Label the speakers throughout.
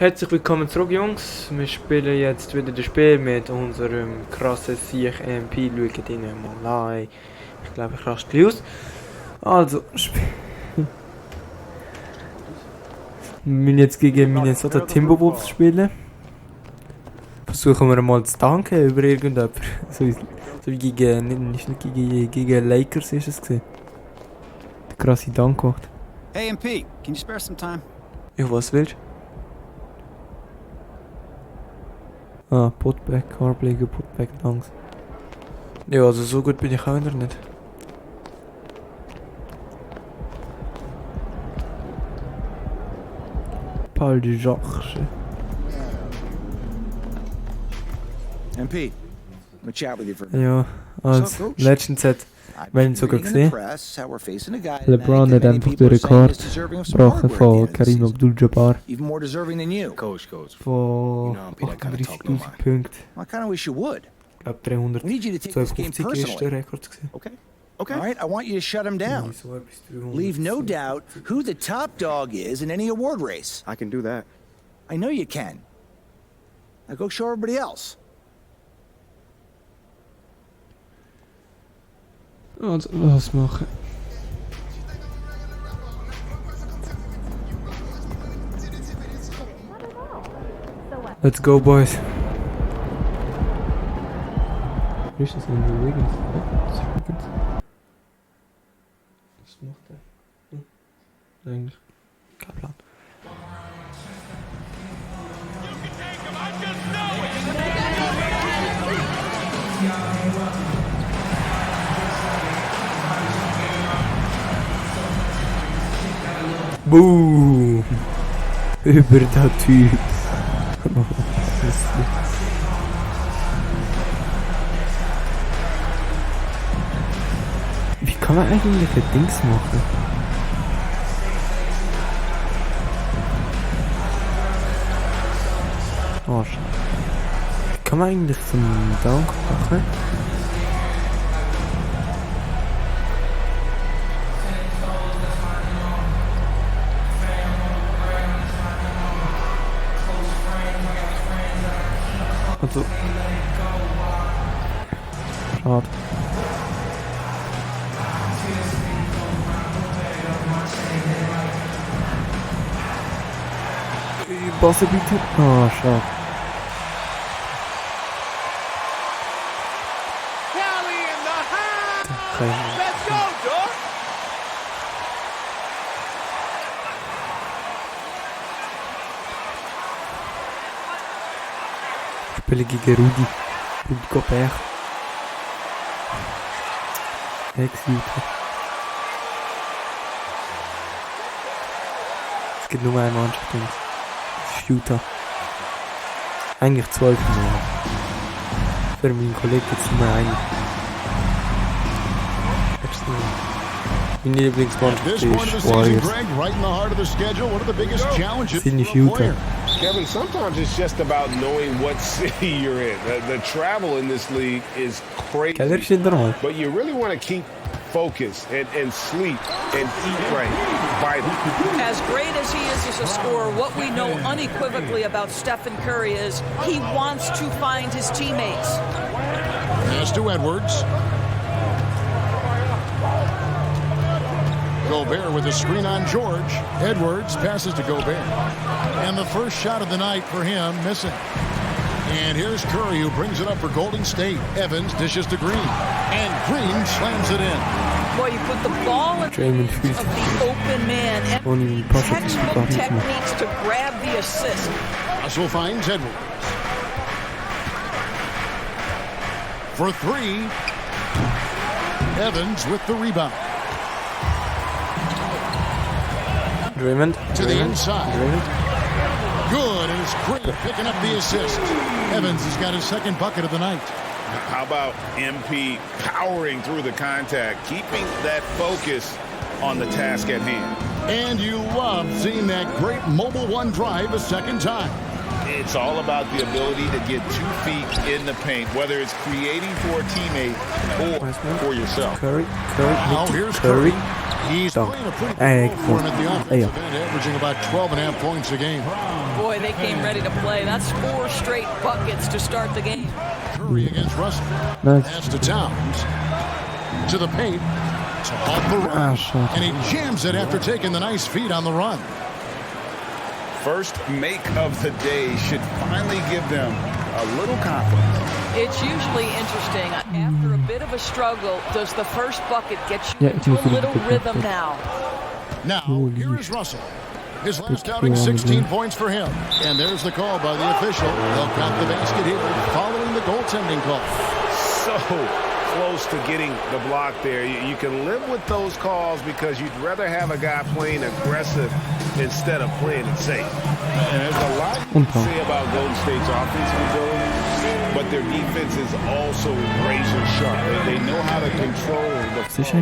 Speaker 1: Herzlich willkommen zurück, Jungs. Wir spielen jetzt wieder das Spiel mit unserem krassen Sieg MP. Schaut ihn mal an. Ich glaube, ich raste gleich aus. Also, wir müssen jetzt gegen Minnesota Timberwolves spielen. Versuchen wir mal zu danken über irgendjemanden. So wie gegen Lakers ist es gesehen. Der krasse Dank gemacht.
Speaker 2: Hey MP, can you spare some time?
Speaker 1: Ja, was willst du? Ah, Putback, Harbleger, Putback, Danks. Ja, also so gut bin ich auch wieder nicht. Paul de Jacques.
Speaker 2: MP, I'm gonna chat with you for a
Speaker 1: Ja, als letztens hat man sogar gesehen. LeBron hat einfach den Rekord gebrochen von Karim Abdul-Jabbar von 38.000 Punkten. Ich glaube 352 ist der Rekord gesehen.
Speaker 2: Okay. All right, I want you to shut him down. Leave no doubt who the top dog is in any award race.
Speaker 3: I can do that.
Speaker 2: I know you can. Now go show everybody else.
Speaker 1: Also, was machen? Let's go, boys. Wie ist das denn? Wiggins? Was macht der? Eigentlich kein Plan. Boom! Über der Typ. Wie kann man eigentlich Dings machen? Oh, schade. Wie kann man eigentlich so einen Dank machen? Also. Schade. Bosse bitte. Oh, schade.
Speaker 2: Let's go, dog.
Speaker 1: Ich spiele gegen Rudi Gobert. Ex-Utah. Es gibt nur eine Mannschaft, das ist Utah. Eigentlich 12 Millionen. Für meinen Kollegen gibt es nur eine. Meine Lieblingsmannschaft ist Warriors. Sind nicht Utah.
Speaker 4: Kevin, sometimes it's just about knowing what city you're in. The travel in this league is crazy. But you really want to keep focus and sleep and eat right.
Speaker 5: As great as he is as a scorer, what we know unequivocally about Stephen Curry is he wants to find his teammates.
Speaker 6: Pass to Edwards. Gobert with a screen on George. Edwards passes to Gobert. And the first shot of the night for him, missing. And here's Curry, who brings it up for Golden State. Evans dishes to Green. And Green slams it in.
Speaker 5: Boy, you put the ball in of the open man and textbook techniques to grab the assist.
Speaker 6: Russell finds Edwards. For three. Evans with the rebound.
Speaker 1: Draymond.
Speaker 6: To the inside. Good, and it's Green picking up the assist. Evans has got his second bucket of the night.
Speaker 4: How about MP powering through the contact, keeping that focus on the task at hand?
Speaker 6: And you love seeing that great mobile one drive a second time.
Speaker 4: It's all about the ability to get 2 feet in the paint, whether it's creating for a teammate or for yourself.
Speaker 1: Curry.
Speaker 6: Now here's Curry. He's
Speaker 1: Dank.
Speaker 6: playing a pretty
Speaker 1: Hey,
Speaker 6: good role for him at the
Speaker 1: Hey,
Speaker 6: offensive end, averaging about 12.5 points a game.
Speaker 5: Boy, they came ready to play. That's 4 straight buckets to start the game.
Speaker 6: Curry against Russell.
Speaker 1: Nice.
Speaker 6: Pass to Towns. To the paint. To off the run. And he jams it after taking the nice feed on the run.
Speaker 3: First make of the day should finally give them a little confidence.
Speaker 5: It's usually interesting. After a bit of a struggle, does the first bucket get you into a little rhythm now?
Speaker 6: Now, here is Russell. His last outing, 16 points for him. And there's the call by the official. They'll count the basket here following the goaltending call.
Speaker 4: So close to getting the block there. You can live with those calls because you'd rather have a guy playing aggressive instead of playing it safe.
Speaker 3: And there's a lot you can say about Golden State's offensive ability, but their defense is also razor sharp. They know how to control the flow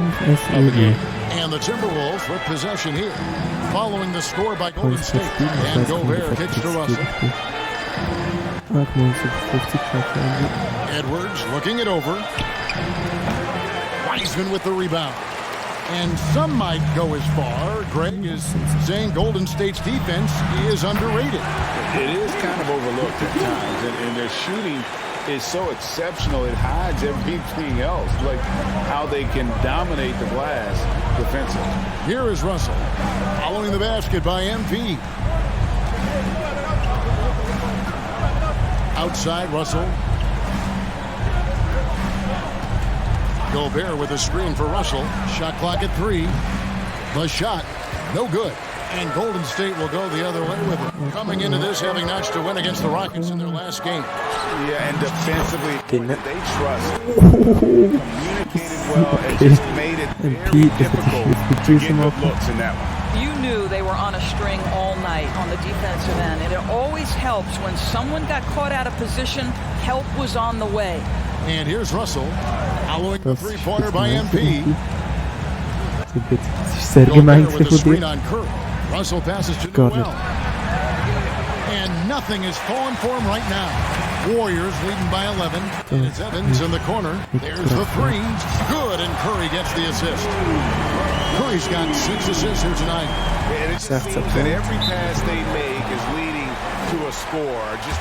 Speaker 3: of the game.
Speaker 6: And the Timberwolves with possession here. Following the score by Golden State. And Gobert kicks to Russell. Edwards looking it over. Wiseman with the rebound. And some might go as far, Greg, is saying Golden State's defense is underrated.
Speaker 3: It is kind of overlooked at times, and their shooting is so exceptional it hides everything else, like how they can dominate the glass defensively.
Speaker 6: Here is Russell, following the basket by MP. Outside, Russell. Gobert with a screen for Russell. Shot clock at 3. The shot, no good. And Golden State will go the other way with it. Coming into this, having notched a win against the Rockets in their last game.
Speaker 3: Yeah, and defensively, they trust. Communicated well and just made it very difficult to get good looks in that one.
Speaker 5: You knew they were on a string all night on the defensive end, and it always helps when someone got caught out of position, help was on the way.
Speaker 6: And here's Russell, following the three-pointer by MP. Gobert with a screen on Curry. Russell passes to Noel. And nothing is falling for him right now. Warriors leading by 11. And it's Evans in the corner. There's the 3. Good, and Curry gets the assist. Curry's got 6 assists here tonight.
Speaker 4: And it just seems that every pass they make is leading to a score. Just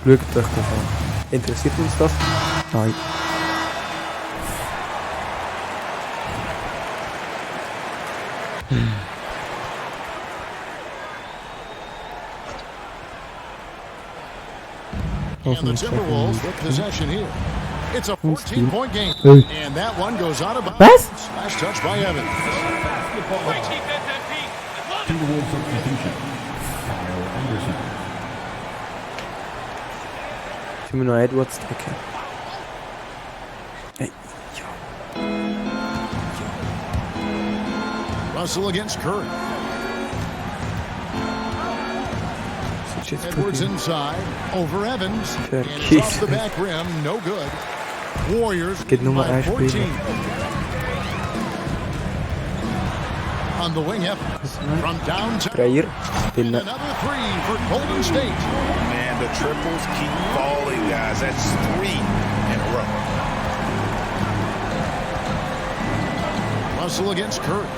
Speaker 1: Glück teruggegaan. Interessiert uns das? Nein.
Speaker 6: And the Timberwolves with possession here. It's a 14-point game. And that one goes out of bounds. Last touch by Evans.
Speaker 7: Timberwolves substitution. Kyle Anderson.
Speaker 1: Ich will nur Edwards drücken. Hey,
Speaker 6: Russell against Curry. Edwards inside, over Evans, and it's off the back rim, no good. Warriors by 14. On the wing, Evans from downtown. And another 3 for Golden State.
Speaker 4: man, the triples keep falling, guys. That's 3 in a row.
Speaker 6: Russell against Curry.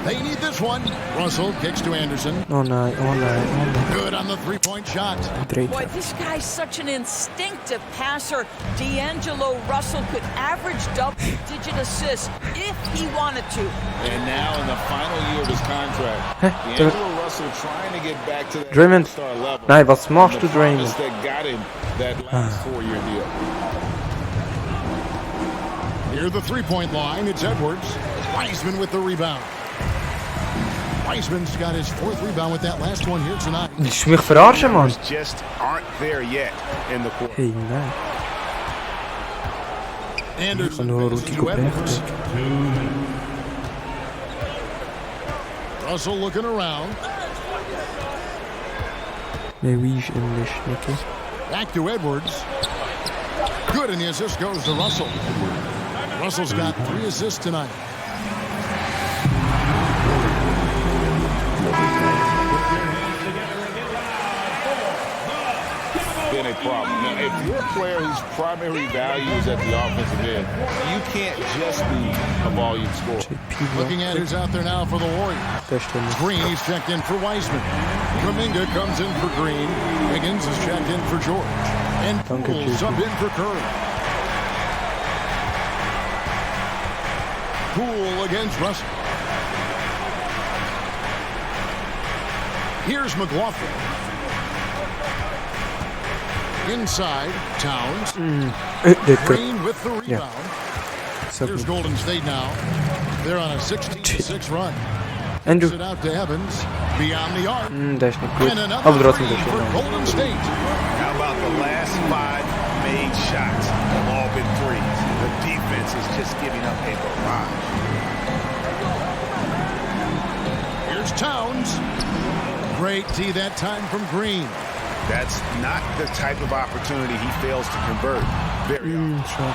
Speaker 6: They need this one. Russell kicks to Anderson.
Speaker 1: Oh no.
Speaker 6: Good on the three-point shot.
Speaker 5: Boy, this guy's such an instinctive passer. D'Angelo Russell could average double-digit assists if he wanted to.
Speaker 3: And now in the final year of his contract, D'Angelo Russell trying to get back to that
Speaker 1: Draymond.
Speaker 3: star level.
Speaker 1: Nein, was machst du, Draymond?
Speaker 3: That got him that last 4-year deal.
Speaker 6: Near the three-point line, it's Edwards. Wiseman with the rebound. Wiseman's got his 4th rebound with that last one here tonight.
Speaker 1: Willst du mich verarschen, Mann?
Speaker 4: Just aren't there yet in the court.
Speaker 1: Hey, nein.
Speaker 6: Anderson
Speaker 1: Nur
Speaker 6: passes
Speaker 1: Rudy
Speaker 6: to
Speaker 1: Gobert.
Speaker 6: Edwards. Russell looking around.
Speaker 1: Mais oui, j'aime les schnecken.
Speaker 6: Back to Edwards. Good, and the assist goes to Russell. Russell's got 3 assists tonight.
Speaker 3: Been a problem. Now, if you're a player whose primary value is at the offensive end, you can't just be a volume scorer.
Speaker 6: Looking at who's out there now for the Warriors. Green, he's checked in for Wiseman. Kuminga comes in for Green. Higgins is checked in for George. And Poole subbed in for Curry. Poole against Russell. Here's McLaughlin. Inside, Towns. Green with the rebound.
Speaker 1: Yeah.
Speaker 6: Here's Golden State now. They're on a 16-6 run.
Speaker 1: Andrew.
Speaker 6: It out to Evans. Beyond the arc.
Speaker 1: Dat is niet goed.
Speaker 6: And another
Speaker 1: Afdracht
Speaker 6: three
Speaker 1: een
Speaker 6: for
Speaker 1: beetje.
Speaker 6: Golden State.
Speaker 4: How about the last 5 made shots? Have all been threes. The defense is just giving up a barrage.
Speaker 6: Here's Towns. Great D that time from Green.
Speaker 4: That's not the type of opportunity he fails to convert. Very often.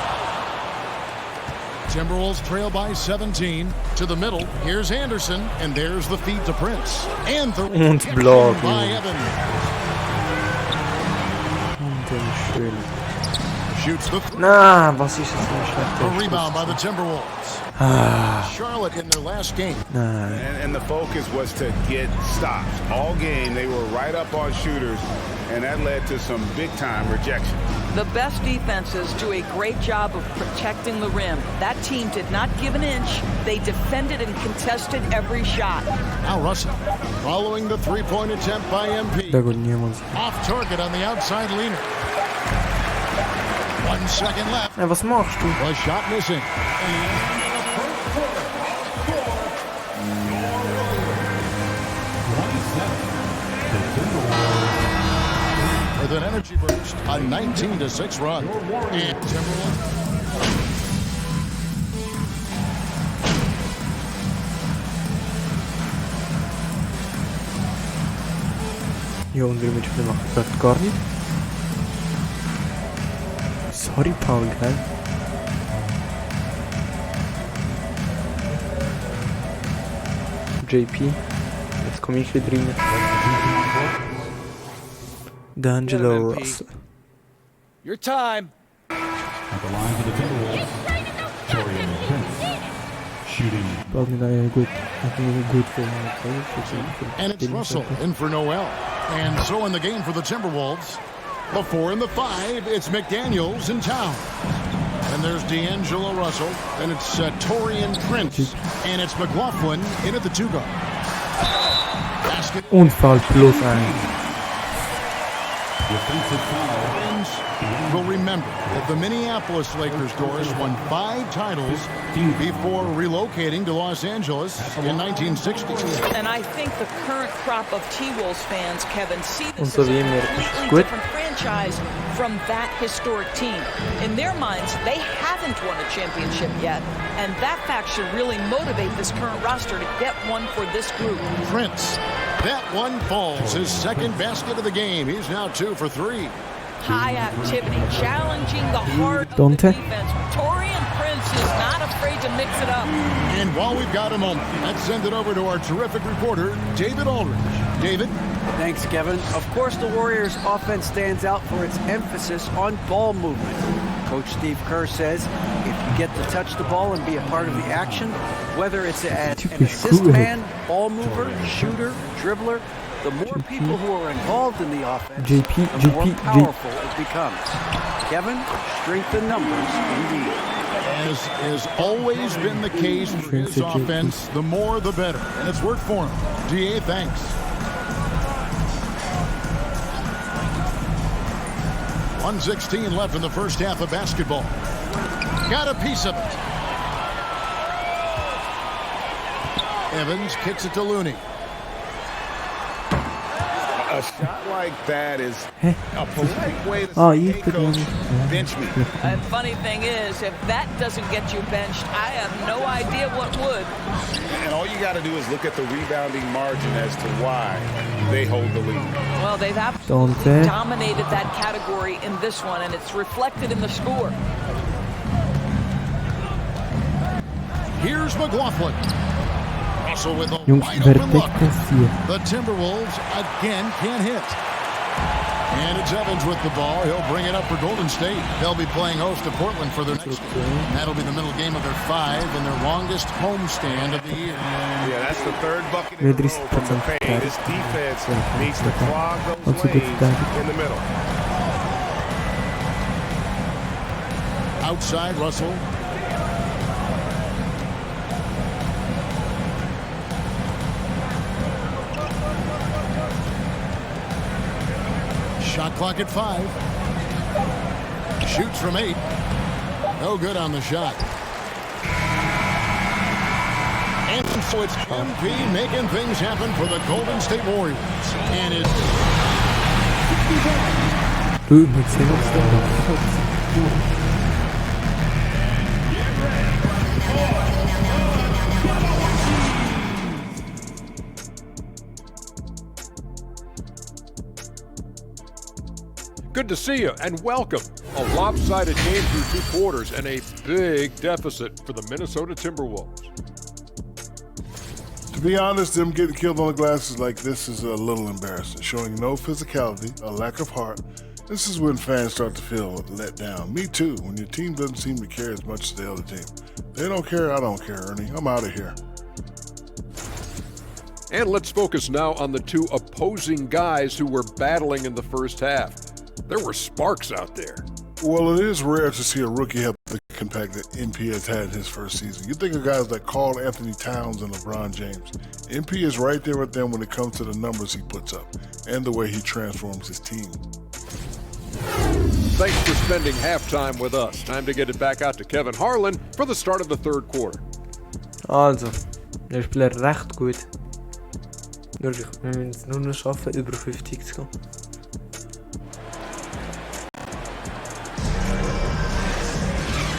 Speaker 6: Timberwolves trail by 17. To the middle. Here's Anderson. And there's the feed to Prince. And the
Speaker 1: block.
Speaker 6: by Evans. Shoots the
Speaker 1: Nou, was is het een slechte.
Speaker 6: a rebound by the Timberwolves. Charlotte in their last game.
Speaker 3: And the focus was to get stops. All game, they were right up on shooters, and that led to some big-time rejection.
Speaker 5: The best defenses do a great job of protecting the rim. That team did not give an inch. They defended and contested every shot.
Speaker 6: Now Russell, following the three-point attempt by MP.
Speaker 1: Dat gaat niet helemaal.
Speaker 6: Off target on the outside leaner. 1 second left.
Speaker 1: En wat machst du?
Speaker 6: Was shot missing. With an energy burst, a 19-6 run. And Timberwolves.
Speaker 1: Jo, onder een beetje van de macht. Dat kan niet. Sorry, Paul, hè? JP. Jetzt komme ich wieder rein. D'Angelo Russell.
Speaker 2: Your time.
Speaker 7: At the line for the Timberwolves, Torian Prince. Shooting.
Speaker 1: Bald niet dat je goed voor mij.
Speaker 6: And it's Russell in for Noel. And so in the game for the Timberwolves, the 4 and the 5, it's McDaniels in town. And there's D'Angelo Russell, and it's Torian Prince, and it's McLaughlin in at the 2 guard. Basket.
Speaker 1: Unfall plus 1.
Speaker 7: Defensive foul.
Speaker 6: Will remember that the Minneapolis Lakers Doors won 5 titles before relocating to Los Angeles in 1960.
Speaker 5: And I think the current crop of T-Wolves fans, Kevin, see this
Speaker 1: Onze
Speaker 5: as a
Speaker 1: weer meer
Speaker 5: completely
Speaker 1: goed.
Speaker 5: different franchise from that historic team. In their minds, they haven't won a championship yet, and that fact should really motivate this current roster to get one for this group.
Speaker 6: Prince, that one falls. His second basket of the game. He's now 2 for 3.
Speaker 5: High activity, challenging the heart of
Speaker 1: Dante.
Speaker 5: the defense. Torian Prince is not afraid to mix it up.
Speaker 6: And while we've got a moment, let's send it over to our terrific reporter, David Aldridge. David?
Speaker 8: Thanks, Kevin. Of course, the Warriors' offense stands out for its emphasis on ball movement. Coach Steve Kerr says if you get to touch the ball and be a part of the action, whether it's an assist man, ball mover, shooter, dribbler, the more people who are involved in the offense, the more powerful it becomes. Kevin, strength in numbers, indeed.
Speaker 6: As has always been the case for his offense, the more the better. And it's worked for him. DA, thanks. .116 left in the first half of basketball. Got a piece of it. Evans kicks it to Looney.
Speaker 3: A shot like that is a polite way to say, hey, coach, bench me.
Speaker 5: And funny thing is, if that doesn't get you benched, I have no idea what would.
Speaker 3: And all you got to do is look at the rebounding margin as to why they hold the lead.
Speaker 5: Well, they've absolutely dominated that category in this one, and it's reflected in the score.
Speaker 6: Here's McLaughlin. Russell with a wide open look. The Timberwolves again can't hit. And it's Evans with the ball. He'll bring it up for Golden State. They'll be playing host to Portland for their next game. That'll be the middle game of their 5 and their longest homestand of the year.
Speaker 3: Yeah, that's the third bucket in a row from the paint. This defense needs to clog those lanes in the middle.
Speaker 6: Outside, Russell. Shot clock at 5. Shoots from 8. No good on the shot. And so it's MP making things happen for the Golden State Warriors. And it's...
Speaker 9: Good to see you and welcome. A lopsided game through 2 quarters and a big deficit for the Minnesota Timberwolves.
Speaker 10: To be honest, them getting killed on the glass like this is a little embarrassing, showing no physicality, a lack of heart. This is when fans start to feel let down. Me too, when your team doesn't seem to care as much as the other team. They don't care, I don't care, Ernie. I'm out of here.
Speaker 9: And let's focus now on the 2 opposing guys who were battling in the first half. There were sparks out there.
Speaker 10: Well, it is rare to see a rookie have the impact that MP has had in his first season. You think of guys like Karl Anthony Towns and LeBron James. MP is right there with them when it comes to the numbers he puts up and the way he transforms his team.
Speaker 9: Thanks for spending halftime with us. Time to get it back out to Kevin Harlan for the start of the third quarter.
Speaker 1: Also, wir spielen recht gut. Wirklich, wir müssen es nur noch schaffen, über 50 zu gehen.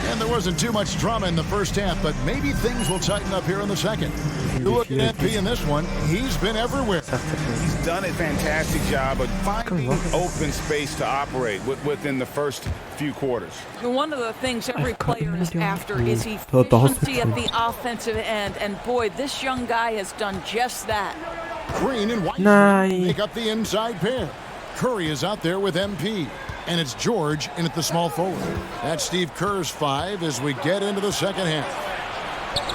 Speaker 6: And there wasn't too much drama in the first half, but maybe things will tighten up here in the second. You look at MP in this one, he's been everywhere.
Speaker 3: He's done a fantastic job of finding open space to operate within the first few quarters.
Speaker 5: One of the things every player is after is efficiency at the offensive end, and boy, this young guy has done just that.
Speaker 6: Green and White make up the inside pair. Curry is out there with MP. And it's George in at the small forward. That's Steve Kerr's 5 as we get into the second half.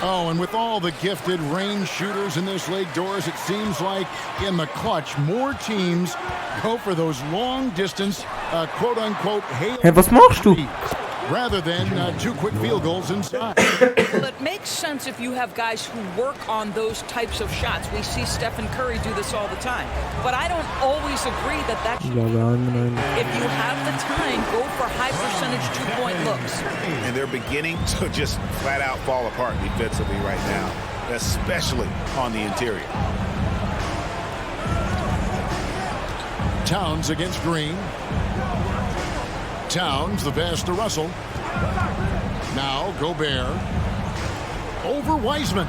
Speaker 6: Oh, and with all the gifted range shooters in this league, Doris, it seems like in the clutch, more teams go for those long-distance, quote-unquote, hail.
Speaker 1: Hey, was machst du?
Speaker 6: Rather than 2 quick field goals inside.
Speaker 5: Well, it makes sense if you have guys who work on those types of shots. We see Stephen Curry do this all the time. But I don't always agree that that's... If you have the time, go for high-percentage 2-point looks.
Speaker 3: And they're beginning to just flat-out fall apart defensively right now, especially on the interior.
Speaker 6: Towns against Green. Towns, the pass to Russell. Now Gobert. Over Wiseman.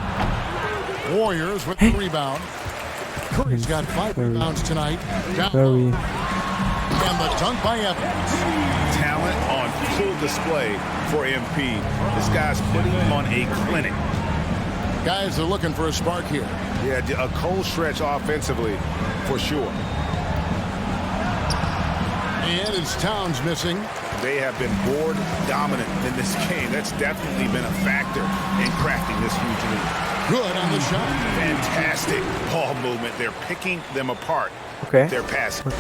Speaker 6: Warriors with the rebound. Curry's got 5 rebounds tonight. Down. And the dunk by Evans.
Speaker 3: Talent on full display for MP. This guy's putting on a clinic.
Speaker 6: Guys are looking for a spark here.
Speaker 3: Yeah, a cold stretch offensively for sure.
Speaker 6: And it's Towns missing.
Speaker 3: They have been board dominant in this game. That's definitely been a factor in crafting this huge lead.
Speaker 6: Good on the shot.
Speaker 3: Fantastic ball movement. They're picking them apart.
Speaker 1: Okay.
Speaker 3: They're passing.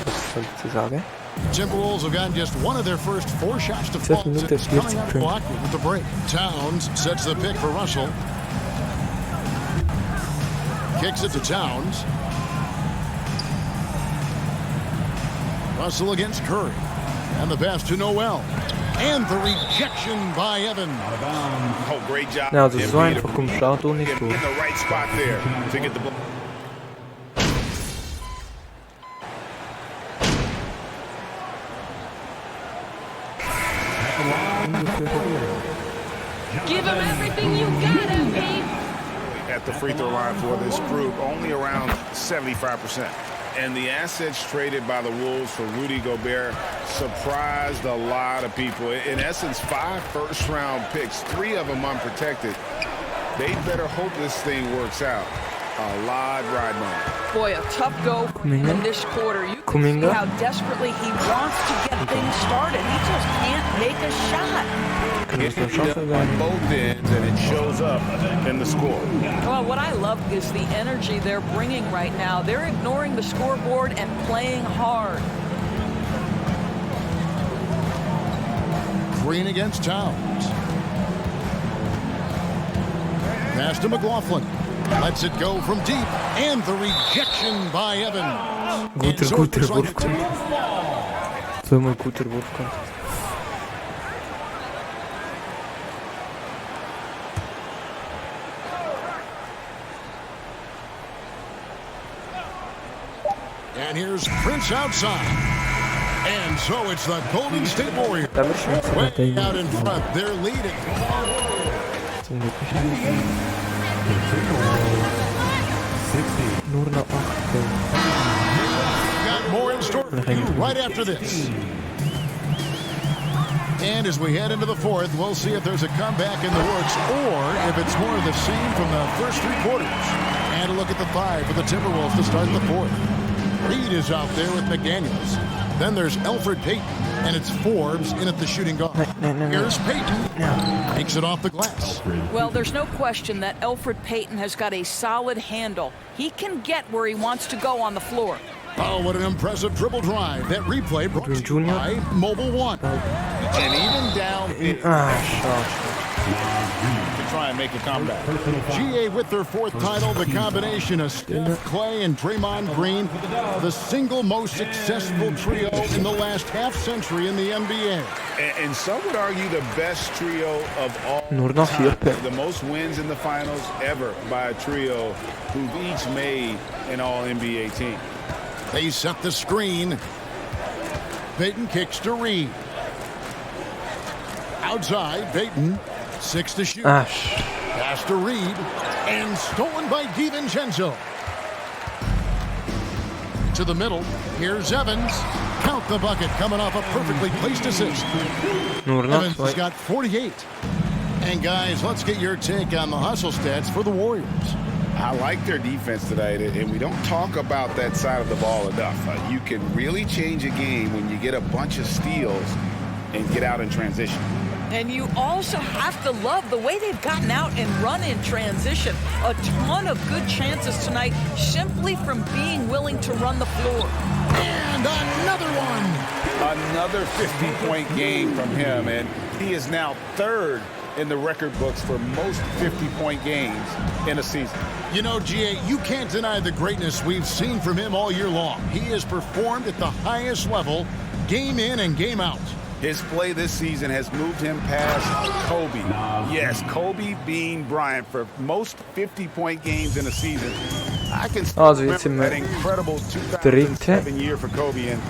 Speaker 6: Timberwolves have gotten just one of their first 4 shots to fall since coming out blocked with the break. Towns sets the pick for Russell. Kicks it to Towns. Russell against Curry. And the pass to Noel. And the rejection by Evans.
Speaker 3: Oh, great job.
Speaker 1: Ja, das ist so einfach vom Start und nicht
Speaker 3: in
Speaker 1: so.
Speaker 3: the right spot there to get the ball. At the free throw line for this group, only around 75%. And the assets traded by the Wolves for Rudy Gobert surprised a lot of people. In essence, 5 first-round picks, 3 of them unprotected. They better hope this thing works out. A lot riding on it.
Speaker 5: Boy, a tough go in this quarter. You can see how desperately he wants to get things started. He just can't make a shot.
Speaker 3: On both ends, and it shows up in the score.
Speaker 5: Well, what I love is the energy they're bringing right now. They're ignoring the scoreboard and playing hard.
Speaker 6: Green against Towns. Pass to McLaughlin. Lets it go from deep. And the rejection by Evans.
Speaker 1: Guter Wurfkant. Zweimal guter Wurfkant.
Speaker 6: And here's Prince outside. And so it's the Golden State Warriors. Way out in front. They're leading. Got more in store for you right after this. And as we head into the fourth, we'll see if there's a comeback in the works or if it's more of the same from the first 3 quarters. And a look at the 5 for the Timberwolves to start the fourth. Reed is out there with McDaniels. Then there's Elfrid Payton, and it's Forbes in at the shooting guard. Here's Payton. Takes it off the glass.
Speaker 5: Well, there's no question that Elfrid Payton has got a solid handle. He can get where he wants to go on the floor.
Speaker 6: Oh, what an impressive dribble drive. That replay brought to you by Mobile One.
Speaker 3: And even down to try and make a comeback.
Speaker 6: GA with their 4th title, the combination of Steph, Clay, and Draymond Green, the single most successful trio in the last half-century in the NBA.
Speaker 3: And some would argue the best trio of all time. The most wins in the finals ever by a trio who've each made an all-NBA team.
Speaker 6: They set the screen. Payton kicks to Reed. Outside, Payton. 6 to shoot. Pass to Reed. And stolen by DiVincenzo. To the middle. Here's Evans. Count the bucket coming off a perfectly placed assist. Evans has got 48. And guys, let's get your take on the hustle stats for the Warriors.
Speaker 3: I like their defense tonight, and we don't talk about that side of the ball enough. You can really change a game when you get a bunch of steals and get out in transition.
Speaker 5: And you also have to love the way they've gotten out and run in transition. A ton of good chances tonight simply from being willing to run the floor.
Speaker 6: And another one.
Speaker 3: Another 50-point game from him, and he is now 3rd in the record books for most 50-point games in a season.
Speaker 6: You know, GA, you can't deny the greatness we've seen from him all year long. He has performed at the highest level, game in and game out.
Speaker 3: His play this season has moved him past Kobe. Yes, Kobe being Bryant for most 50-point games in a season. I can still remember that incredible 2007 year for Kobe, and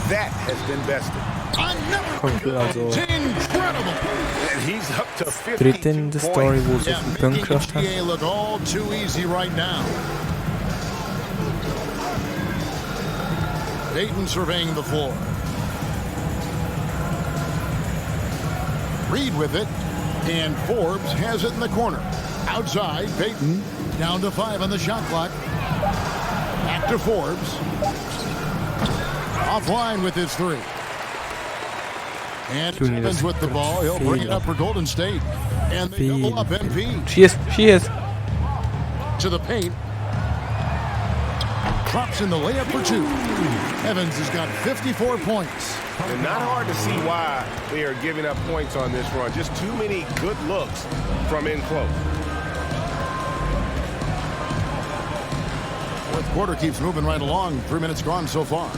Speaker 3: that has been bested.
Speaker 6: Incredible.
Speaker 3: And he's up to 50
Speaker 1: Dritte in the story wo so viel Punkte gemacht hat.
Speaker 6: NBA look all too easy right now. Payton surveying the floor. Reed with it, and Forbes has it in the corner. Outside, Payton down to 5 on the shot clock. Back to Forbes. Offline with his 3. And Evans with the ball. He'll bring it up for Golden State. And they double up MP.
Speaker 1: She is.
Speaker 6: To the paint. Drops in the layup for 2. Evans has got 54 points.
Speaker 4: And not hard to see why they are giving up points on this run. Just too many good looks from in close.
Speaker 6: Fourth quarter keeps moving right along. 3 minutes gone so far.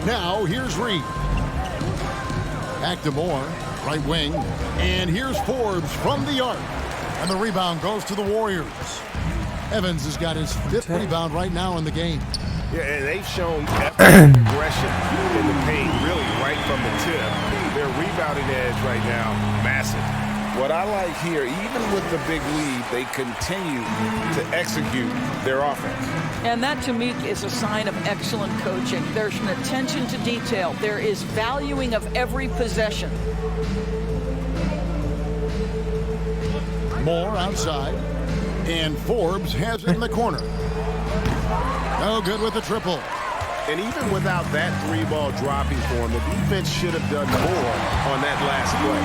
Speaker 6: Now, here's Reed. Back to Moore, right wing. And here's Forbes from the arc. And the rebound goes to the Warriors. Evans has got his 5th rebound right now in the game.
Speaker 4: Yeah, and they've shown aggression in the paint, really right from the tip. Their
Speaker 3: rebounding edge right now, massive. What I like here, even with the big lead, they continue to execute their offense.
Speaker 5: And that, to me, is a sign of excellent coaching. There's an attention to detail. There is valuing of every possession.
Speaker 6: Moore outside, and Forbes has it in the corner. No good with the triple.
Speaker 3: And even without that three-ball dropping for him, the defense should have done more on that last play.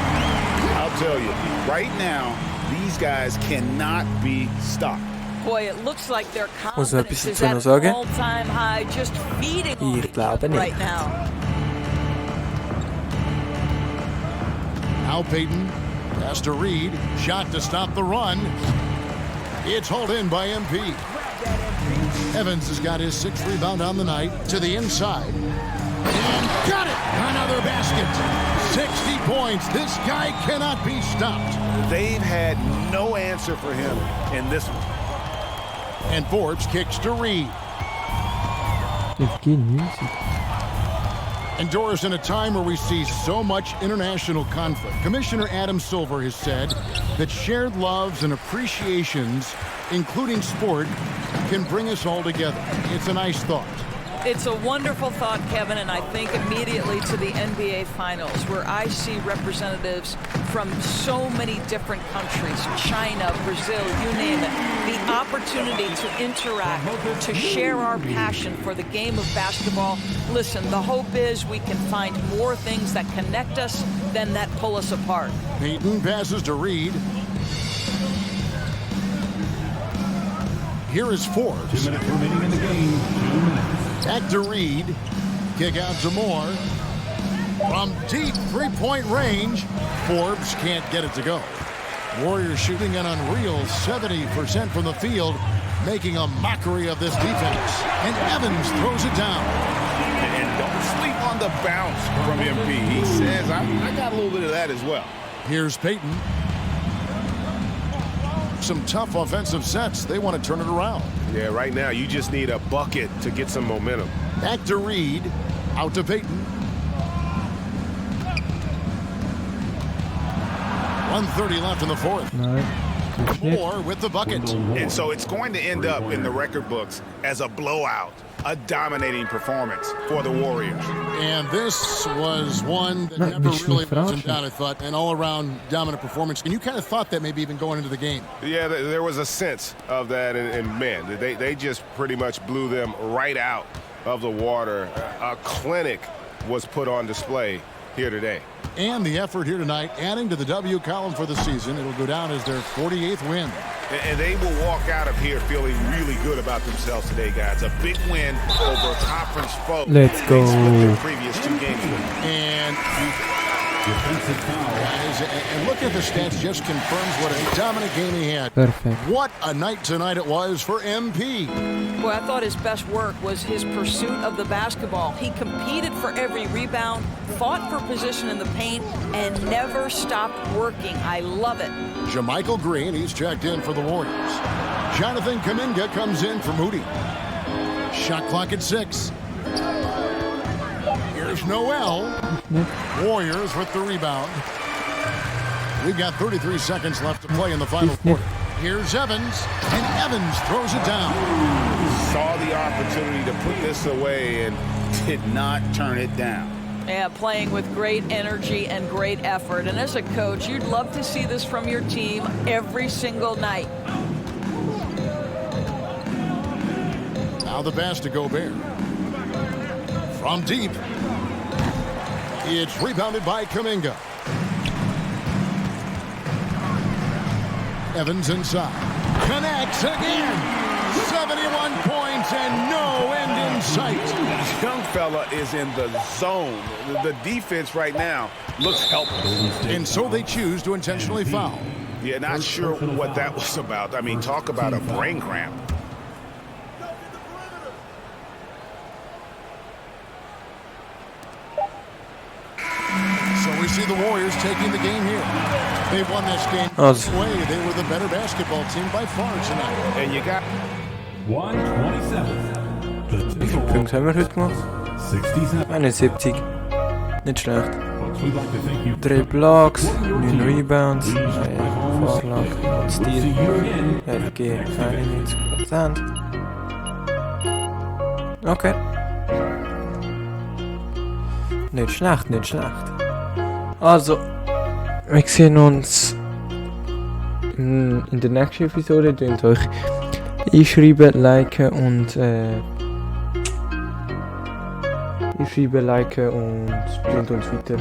Speaker 3: I'll tell you, right now, these guys cannot be stopped.
Speaker 5: Boy, it looks like their confidence is at an all-time high, just feeding right now.
Speaker 6: Now Payton, pass to Reed, shot to stop the run. It's hauled in by MP. Evans has got his 6th rebound on the night to the inside. And got it! Another basket. 60 points. This guy cannot be stopped.
Speaker 3: They've had no answer for him in this one.
Speaker 6: And Forbes kicks to Reed. And Doris, in a time where we see so much international conflict, Commissioner Adam Silver has said that shared loves and appreciations, including sport, can bring us all together. It's a nice thought.
Speaker 5: It's a wonderful thought, Kevin, and I think immediately to the NBA Finals, where I see representatives from so many different countries, China, Brazil, you name it, the opportunity to interact, to share our passion for the game of basketball. Listen, the hope is we can find more things that connect us than that pull us apart.
Speaker 6: Payton passes to Reed. Here is Forbes.
Speaker 7: 2 minutes remaining in the game. 2 minutes.
Speaker 6: Back to Reed. Kick out to Moore. From deep three-point range, Forbes can't get it to go. Warriors shooting an unreal 70% from the field, making a mockery of this defense. And Evans throws it down.
Speaker 3: And don't sleep on the bounce from MP. He says, I got a little bit of that as well.
Speaker 6: Here's Payton. Some tough offensive sets. They want to turn it around.
Speaker 4: Yeah, right now you just need a bucket to get some momentum.
Speaker 6: Back to Reed. Out to Payton. 1:30 left in the fourth. Moore with the bucket.
Speaker 3: And so it's going to end up in the record books as a blowout, a dominating performance for the Warriors.
Speaker 6: And this was one that never really wasn't down, I thought, an all-around dominant performance. And you kind of thought that maybe even going into the game.
Speaker 4: Yeah, there was a sense of that, and man, they just pretty much blew them right out of the water. A clinic was put on display here today.
Speaker 6: And the effort here tonight, adding to the W column for the season. It'll go down as their 48th win.
Speaker 3: And they will walk out of here feeling really good about themselves today, guys. A big win over a conference foe.
Speaker 1: Let's go.
Speaker 3: Their previous 2 games.
Speaker 6: And look at the stats, just confirms what a dominant game he had.
Speaker 1: Perfect.
Speaker 6: What a night tonight it was for MP.
Speaker 5: Boy, I thought his best work was his pursuit of the basketball. He competed for every rebound, fought for position in the paint, and never stopped working. I love it.
Speaker 6: Jermichael Green, he's checked in for the Warriors. Jonathan Kuminga comes in for Moody. Shot clock at 6. Here's Noel. Warriors with the rebound. We've got 33 seconds left to play in the final quarter. Here's Evans, and Evans throws it down.
Speaker 3: Saw the opportunity to put this away and did not turn it down.
Speaker 5: Yeah, playing with great energy and great effort. And as a coach, you'd love to see this from your team every single night.
Speaker 6: Now the pass to Gobert. From deep. It's rebounded by Kuminga. Evans inside. Connects again. 71 points and no end in sight.
Speaker 3: This young fella is in the zone. The defense right now looks helpless.
Speaker 6: And so they choose to intentionally foul.
Speaker 3: Yeah, not sure what that was about. I mean, talk about a brain cramp.
Speaker 6: So we see the Warriors taking the game here. They won this game. Way. They were the better basketball team by far tonight.
Speaker 3: And you got
Speaker 7: 127.
Speaker 1: Wie viele Punkte haben wir heute gemacht?
Speaker 7: 67.
Speaker 1: 71. Nicht schlecht.
Speaker 7: We'd like to thank you.
Speaker 1: 3 Blocks, 9 Rebounds, 1 Vorschlag, 1 Steal, FG 91%. Okay. Nicht schlecht, nicht schlecht. Also, wir sehen uns in der nächsten Episode. Könnt euch einschreiben, liken und könnt uns weiter